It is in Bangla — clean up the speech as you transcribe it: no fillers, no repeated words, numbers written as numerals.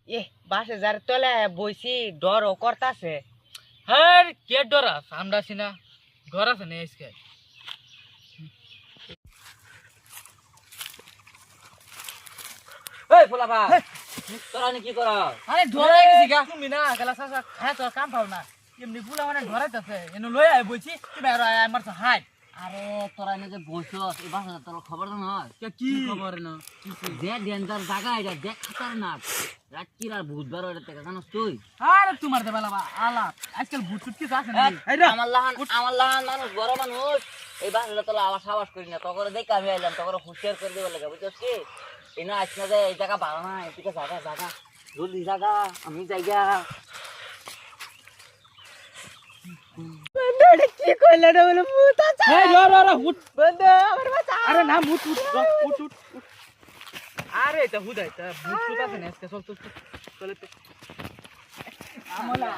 এ বাসে যার তলে বইছি ডরও করতাছে। হ্যাঁ কে ডরাস আমরা আছি না ডরাস নেই আজকে এই ফুলাফা তোরা নি কি কর? আরে ডরাই গেছি গা তুমি না গেলা সাসা খায় তো কাম পাও না এমনি পুলা মানে ডরাইতাছে এনে লই আই বইছি তুমি আর আমার তো হাই আরে তোরা নি যে বসছস এই বাসা তোর খবর না হয় কি খবর না যে ডেঞ্জার জায়গা এটা দেখ খতরনাক রাত্রির আর বুধবার ওটা থেকে জানোস তুই? আরে তোমার দে বেলা আলা আজকাল ভূত চুট কিছু আছে না আমার লাহান মানুষ বড় মানুষ এই বাসাটা তোলা আবার সাবাস করি না তখন দেখে আমি আইলাম তখন হুঁশিয়ার করে দেবে লাগে বুঝছিস কি এই না আসছে না যে এই জায়গা ভালো না এদিকে জায়গা জায়গা জলদি জায়গা আমি জায়গা বন্ধু কি কইলে রে বলে মুতা চা। এই র হুট বন্ধু আমার বাঁচা। আরে না মুত উঠ আরে এটা হুদাই তা ভূত চুট আছে না আজকে চল চল চলে আমলা